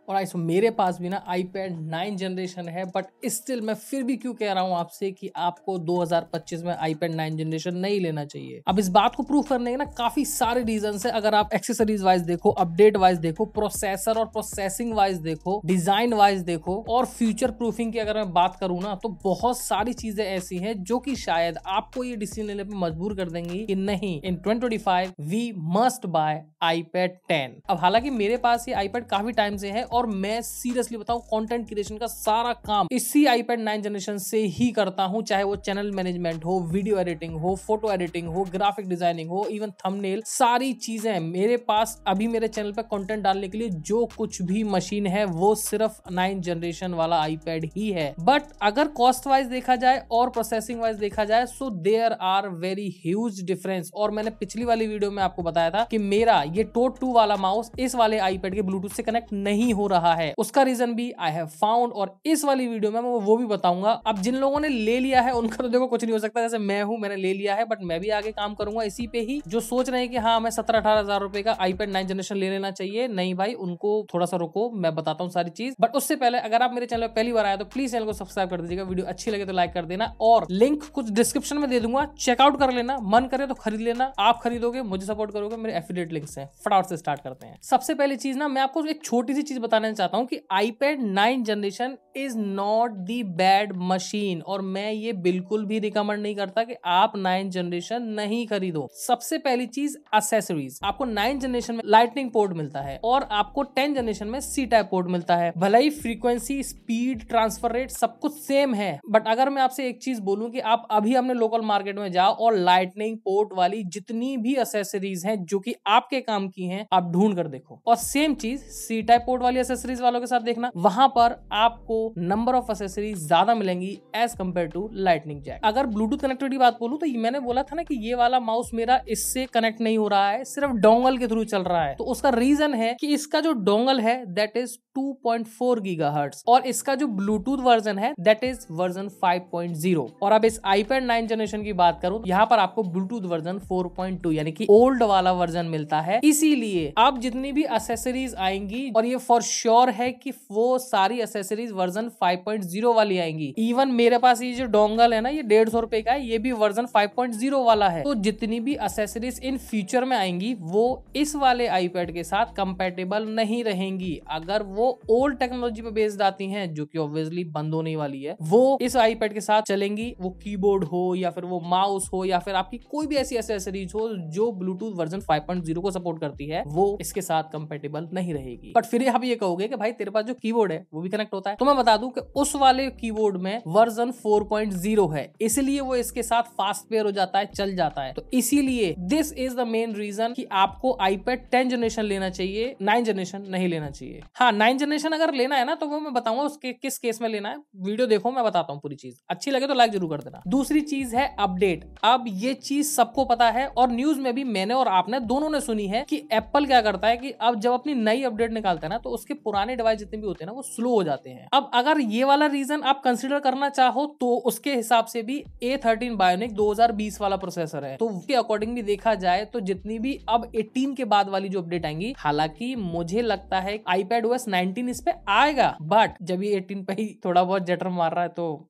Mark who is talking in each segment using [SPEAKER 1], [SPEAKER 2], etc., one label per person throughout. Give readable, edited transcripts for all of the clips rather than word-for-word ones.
[SPEAKER 1] और आई मेरे पास भी ना iPad 9 जनरेशन है, बट स्टिल मैं फिर भी क्यों कह रहा हूँ आपसे कि आपको 2025 में iPad 9 जनरेशन नहीं लेना चाहिए। अब इस बात को प्रूव करने के ना काफी सारे रीजन है। अगर आप एक्सेसरीज वाइज देखो, अपडेट वाइज देखो, प्रोसेसर और प्रोसेसिंग वाइज देखो, डिजाइन वाइज देखो, और फ्यूचर प्रूफिंग की अगर मैं बात करूँ ना, तो बहुत सारी चीजें ऐसी हैं जो कि शायद आपको ये डिसीजन लेने पे मजबूर कर देंगी कि नहीं, इन 2025 वी मस्ट बाय iPad 10। अब हालांकि मेरे पास ये iPad काफी टाइम से है और मैं सीरियसली बताऊं, कंटेंट क्रिएशन का सारा काम इसी iPad 9 जनरेशन से ही करता हूं, चाहे वो चैनल मैनेजमेंट हो, वीडियो एडिटिंग हो, फोटो एडिटिंग हो, ग्राफिक डिजाइनिंग हो, इवन थंबनेल, सारी चीजें मेरे पास अभी मेरे चैनल पे कंटेंट डालने के लिए जो कुछ भी मशीन है वो सिर्फ 9 जनरेशन वाला iPad ही है। बट अगर कॉस्ट वाइज देखा जाए और प्रोसेसिंग वाइज देखा जाए, so there are very huge difference. और मैंने पिछली वाली वीडियो में आपको बताया था कि मेरा ये टोट 2 वाला माउस इस वाले iPad के ब्लूटूथ से कनेक्ट नहीं हो रहा है। उसका रीजन भी आई हैव फाउंड, और इस वाली वीडियो में मैं वो भी बताऊंगा। अब जिन लोगों ने ले लिया है उनका तो देखो कुछ नहीं हो सकता, जैसे मैं हूं, मैंने ले लिया है, बट मैं भी आगे काम करूंगा इसी पे ही। जो सोच रहे हैं कि हाँ, मैं 17-18 हजार रुपए का iPad 9 जनरेशन ले लेना चाहिए, नहीं भाई, उनको थोड़ा सा रुको, मैं बताता हूँ सारी चीज। बट उससे पहले अगर आप मेरे चैनल पर पहली बार आए तो प्लीज चैनल को सब्सक्राइब कर दीजिएगा, वीडियो अच्छी लगे तो लाइक कर देना, और लिंक कुछ डिस्क्रिप्शन में दे दूंगा, चेकआउट कर लेना, मन करे तो खरीद लेना। आप खरीदोगे, मुझे सपोर्ट करोगे, मेरे एफिलिएट लिंक्स हैं। फटाफट से स्टार्ट करते हैं। सबसे पहली चीज ना, मैं आपको एक छोटी सी चीज बताना चाहता हूं कि iPad 9 generation is not the bad machine, और मैं ये बिल्कुल भी रिकमेंड नहीं करता कि आप 9 जनरेशन नहीं खरीदो। सबसे पहली चीज, एक्सेसरीज। आपको 9 जनरेशन में लाइटनिंग पोर्ट मिलता है और आपको 10 जनरेशन में सी टाइप पोर्ट मिलता है। भले ही फ्रीक्वेंसी, स्पीड, ट्रांसफर रेट सब कुछ सेम है, बट अगर मैं आपसे एक चीज बोलूं कि आप अभी अपने लोकल मार्केट में जाओ और लाइटनिंग पोर्ट वाली जितनी भी एक्सेसरीज हैं जो कि आपके काम की हैं, आप ढूंढ कर देखो। और सेम चीज सी टाइप पोर्ट वाली एक्सेसरीज वालों के साथ देखना, वहां पर आपको नंबर ऑफ एक्सेसरीज ज्यादा मिलेंगी as compare to lightning jack. अगर ब्लूटूथ कनेक्टिविटी बात बोलूं तो मैंने बोला था ना कि ये वाला माउस मेरा इससे कनेक्ट नहीं हो रहा है, सिर्फ डोंगल के थ्रू चल रहा है। तो उसका रीजन है कि इसका जो डोंगल है दैट इज 2.4 गीगाहर्ट्ज, और इसका जो ब्लूटूथ वर्जन है दैट इज वर्जन 5.0। और अब इस iPad 9 जनरेशन की बात करूं, यहाँ पर आपको ब्लूटूथ वर्जन 4.2 यानी कि ओल्ड वाला वर्जन मिलता है। इसीलिए अब जितनी भी एक्सेसरीज आएंगी, और ये फॉर श्योर है कि वो सारी एक्सेसरीज वर्जन 5.0 वाली आएंगी। इवन मेरे पास ये जो डोंगल है ना, ये 150 रुपए का है, ये भी वर्जन 5.0 वाला है। तो जितनी भी एक्सेसरीज इन फ्यूचर में आएंगी वो इस वाले iPad के साथ कंपेटेबल नहीं रहेंगी। अगर वो ओल्ड टेक्नोलॉजी पे बेस्ड आती हैं, जो कि ऑब्वियसली बंद होने वाली है, वो इस iPad के साथ चलेंगी। वो कीबोर्ड हो या फिर वो माउस हो या फिर आपकी कोई भी ऐसी एक्सेसरीज हो जो ब्लूटूथ वर्जन 5.0 को सपोर्ट करती है, वो इसके साथ कंपेटेबल नहीं रहेगी। बट फिर आप ये कहोगे कि भाई तेरे पास जो कीबोर्ड है वो भी कनेक्ट होता है, तो मैं बता दूं कि उस वाले कीबोर्ड में वर्जन 4.0 है, इसलिए वो इसके साथ फास्ट पेयर हो जाता है, चल जाता है। तो इसीलिए this is the main reason कि आपको iPad 10 जनरेशन लेना चाहिए, 9 जनरेशन नहीं लेना चाहिए। हाँ, 9 जनरेशन अगर लेना है ना, तो वो मैं बताऊंगा उसके किस केस में लेना है, वीडियो देखो, मैं बताता हूँ पूरी चीज। अच्छी लगे तो लाइक जरूर कर देना। दूसरी चीज है अपडेट। अब ये चीज सबको पता है और न्यूज में भी मैंने और आपने दोनों ने सुनी है कि एप्पल क्या करता है कि अब जब अपनी नई अपडेट निकालता है ना, तो उसके पुराने डिवाइस जितने भी होते हैं ना, वो स्लो हो जाते हैं। अब अगर ये वाला रीजन आप कंसीडर करना चाहो तो उसके हिसाब से भी A13 Bionic 2020 वाला प्रोसेसर है, तो उसके अकॉर्डिंग भी देखा जाए तो जितनी भी अब 18 के बाद वाली जो अपडेट आएंगी, हालांकि मुझे लगता है iPadOS 19 इस पे आएगा, बट जब ये 18 पे ही थोड़ा बहुत जटर मार रहा है तो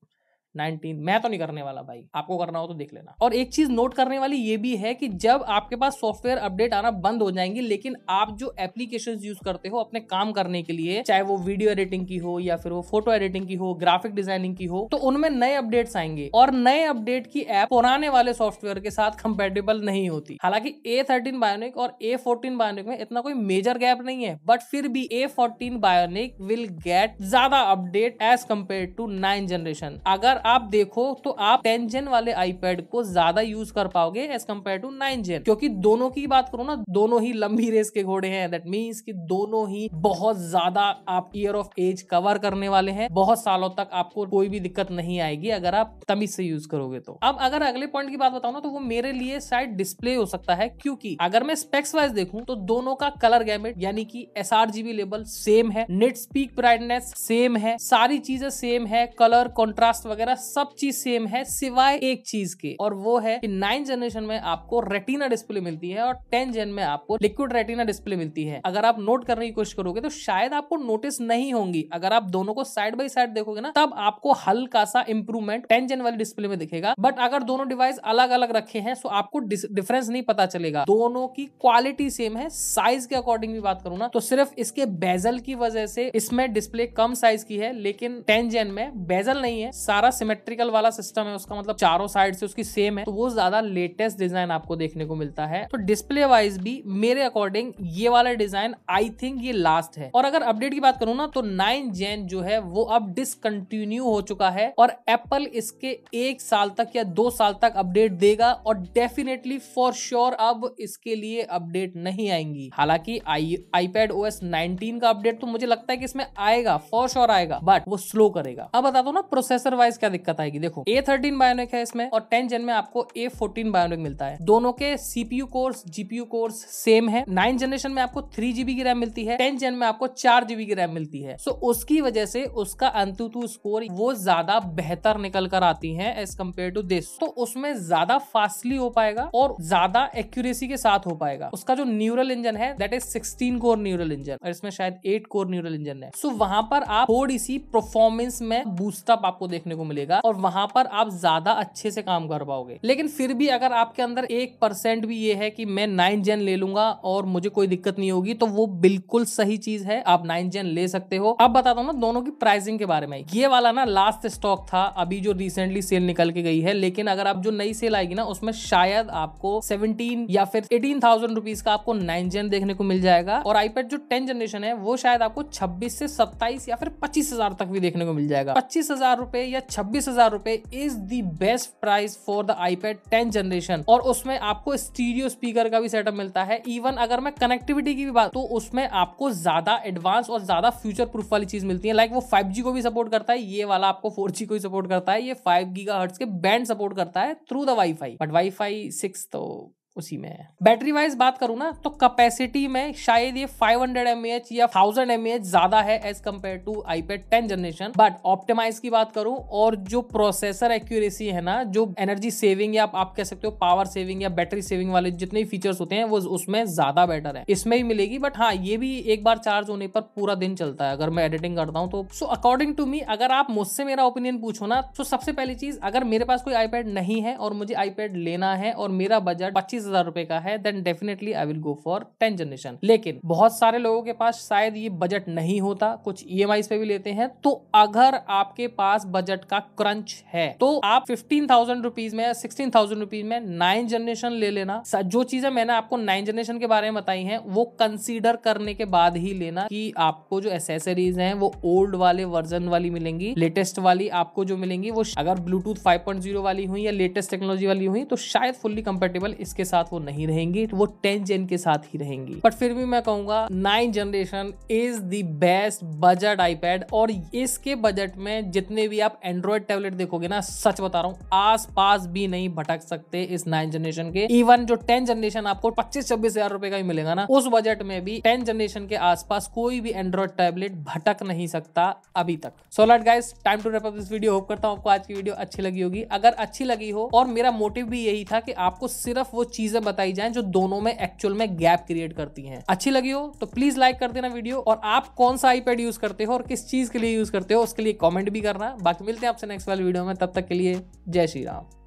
[SPEAKER 1] 19 मैं तो नहीं करने वाला भाई, आपको करना हो तो देख लेना। और एक चीज नोट करने वाली ये भी है कि जब आपके पास सॉफ्टवेयर अपडेट आना बंद हो जाएंगे, लेकिन आप जो एप्लीकेशंस यूज करते हो अपने काम करने के लिए, चाहे वो वीडियो एडिटिंग की हो या फिर वो फोटो एडिटिंग की हो, ग्राफिक डिजाइनिंग की हो, तो उनमें नए अपडेट्स आएंगे और नए अपडेट की ऐप पुराने वाले सॉफ्टवेयर के साथ कंपेटेबल नहीं होती। हालांकि A13 Bionic और A14 Bionic में इतना कोई मेजर गैप नहीं है, बट फिर भी A14 Bionic विल गेट ज्यादा update as compare to 9 generation. अगर आप देखो तो आप 10 जेन वाले iPad को ज्यादा यूज कर पाओगे एज कंपेयर टू 9 जेन, क्योंकि दोनों की बात करो ना, दोनों ही लंबी रेस के घोड़े हैं। दैट मींस कि दोनों ही बहुत ज्यादा आप ईयर ऑफ एज कवर करने वाले हैं, बहुत सालों तक आपको कोई भी दिक्कत नहीं आएगी अगर आप तमीज से यूज करोगे तो। अब अगर अगले पॉइंट की बात बताऊं ना, तो वो मेरे लिए शायद डिस्प्ले हो सकता है, क्योंकि अगर मैं स्पेक्स वाइज देखूं तो दोनों का कलर गैमेट यानी कि sRGB लेवल सेम है, नेट स्पीक ब्राइटनेस सेम है, सारी चीजें सेम है, कलर कॉन्ट्रास्ट वगैरह वगैरह सब चीज सेम है सिवाय एक चीज के, और वो है कि 9 जनरेशन में आपको रेटिना डिस्प्ले मिलती है और 10 जेन में आपको लिक्विड रेटिना डिस्प्ले मिलती है। अगर आप नोट करने की कोशिश करोगे तो शायद आपको नोटिस नहीं होंगी, अगर आप दोनों को साइड बाय साइड देखोगे ना तब आपको हल्का सा इंप्रूवमेंट 10 जेन वाली डिस्प्ले में दिखेगा। बट अगर दोनों डिवाइस अलग अलग रखे हैं तो आपको डिफरेंस नहीं पता चलेगा। दोनों की क्वालिटी सेम है। साइज के अकॉर्डिंग भी बात करूं ना तो सिर्फ इसके बेजल की वजह से इसमें डिस्प्ले कम साइज की है, लेकिन 10 जेन में बेजल नहीं है, सारा सिमेट्रिकल वाला सिस्टम है उसका, मतलब चारों साइड से उसकी सेम है, तो वो ज्यादा लेटेस्ट डिजाइन आपको देखने को मिलता है। तो डिस्प्ले वाइज भी मेरे अकॉर्डिंग ये वाला डिजाइन आई थिंक ये लास्ट है। और अगर अपडेट की बात करूं ना तो 9 जेन जो है वो अब डिसकंटिन्यू हो चुका है और एप्पल इसके 1 साल तक या 2 साल तक अपडेट देगा और डेफिनेटली फॉर श्योर अब इसके लिए अपडेट नहीं आएंगी। हालांकि iPad OS 19 का अपडेट तो मुझे लगता है कि इसमें आएगा, फॉर श्योर आएगा, बट वो स्लो करेगा। अब बता दो ना प्रोसेसर वाइज क्या दिक्कत आएगी। देखो A13 बायोनिक है इसमें और 10 जेन में आपको A14 बायोनिक मिलता है। दोनों के CPU course GPU course same है। 9 जनरेशन में आपको 3 GB की रैम मिलती है, 10 जेन में आपको 4 GB की रैम मिलती है। सो उसकी वजह से उसका AnTuTu स्कोर वो ज्यादा बेहतर निकल कर आती है एज कम्पेयर टू दिस। तो उसमें ज्यादा फास्टली हो पाएगा और ज्यादा एक्यूरेसी के साथ हो पाएगा। उसका जो न्यूरल इंजन है that is 16 core neural engine और इसमें शायद 8 कोर न्यूरल इंजन है। सो वहां पर आप थोड़ी सी परफॉर्मेंस में बूस्टअप आपको देखने को मिलेगा और वहां पर आप ज्यादा अच्छे से काम कर पाओगे। लेकिन फिर भी अगर आपके अंदर 1% भी ये है कि मैं 9 जेन ले लूंगा और मुझे कोई दिक्कत नहीं होगी, तो वो बिल्कुल सही चीज है, आप 9 जेन ले सकते हो। अब बताता हूँ ना दोनों की प्राइसिंग के बारे में। ये वाला ना लास्ट स्टॉक था, अभी जो रिसेंटली सेल निकल के गई है, लेकिन अगर आप जो नई सेल आएगी ना उसमें शायद आपको 17 या फिर 18,000 रुपीज का आपको 9 जेन देखने को मिल जाएगा। और iPad जो 10 जनरेशन है वो शायद आपको 26 से 27 या फिर 25,000 तक भी देखने को मिल जाएगा। 25,000 रुपए या 26,000 रुपए is the best price for the iPad 10 generation. और उसमें आपको स्टीरियो स्पीकर का भी सेटअप मिलता है। इवन अगर मैं कनेक्टिविटी की भी बात तो उसमें आपको ज्यादा एडवांस और ज्यादा फ्यूचर प्रूफ वाली चीज मिलती है। लाइक वो 5G को भी सपोर्ट करता है, ये वाला आपको 4G को भी सपोर्ट करता है, ये 5 GHz के बैंड सपोर्ट करता है through the wifi, but wifi 6 तो उसी में है। बैटरी वाइज बात करूं ना तो कैपेसिटी में शायद ये 500 mAh या 1000 mAh ज्यादा है as compare to iPad 10 generation. But optimise की बात करूं और जो प्रोसेसर एक्यूरेसी है ना, जो एनर्जी सेविंग या आप कह सकते हो पावर सेविंग या बैटरी सेविंग वाले जितने फीचर्स होते हैं वो उसमें ज्यादा बेटर है, इसमें भी मिलेगी। बट हाँ, ये भी एक बार चार्ज होने पर पूरा दिन चलता है अगर मैं एडिटिंग करता हूं तो। सो अकॉर्डिंग टू मी अगर आप मुझसे मेरा ओपिनियन पूछो ना तो सबसे पहली चीज, अगर मेरे पास कोई iPad नहीं है और मुझे iPad लेना है और मेरा बजट 25,000 रुपए का है, then definitely I will go for 10 generation. लेकिन बहुत सारे लोगों के पास शायद ये बजट नहीं होता, कुछ EMI पे भी लेते हैं, तो अगर आपके पास बजट का क्रंच है तो आप 15,000 रुपीज में या 16,000 रुपीज में 9 जनरेशन ले लेना। जो चीजें मैंने आपको 9 जनरेशन के बारे में बताई हैं वो कंसीडर करने के बाद ही लेना कि आपको जो एसेसरीज हैं वो ओल्ड वाले वर्जन वाली मिलेंगी, लेटेस्ट वाली आपको जो मिलेंगी वो अगर ब्लूटूथ 5.0 वाली हुई या लेटेस्ट टेक्नोलॉजी वाली हुई तो शायद फुल्ली कंपेटेबल इसके साथ वो नहीं रहेंगी, वो 10 जेन के साथ ही रहेंगी। बट फिर भी मैं कहूंगा 9 generation is the best budget iPad। और इसके बजट में जितने भी आप एंड्रॉइड टैबलेट देखोगे ना, सच बता रहा हूँ आस पास भी नहीं भटक सकते इस 9 जनरेशन के। इवन जो 10 जनरेशन आपको 25-26 हजार रुपए का ही मिलेगा ना, उस बजट में भी 10 जनरेशन के आसपास कोई भी एंड्रॉइड टैबलेट भटक नहीं सकता अभी तक। So let's guys, time to wrap up this video. Hope करता हूँ आपको आज की वीडियो अच्छी लगी होगी। अगर अच्छी लगी हो, और मेरा मोटिव भी यही था कि आपको सिर्फ वो चीजें बताई जाएं जो दोनों में एक्चुअल में गैप क्रिएट करती हैं। अच्छी लगी हो तो प्लीज लाइक कर देना वीडियो, और आप कौन सा iPad यूज करते हो और किस चीज के लिए यूज करते हो उसके लिए कमेंट भी करना। बाकी मिलते हैं आपसे नेक्स्ट वाली वीडियो में, तब तक के लिए जय श्री राम।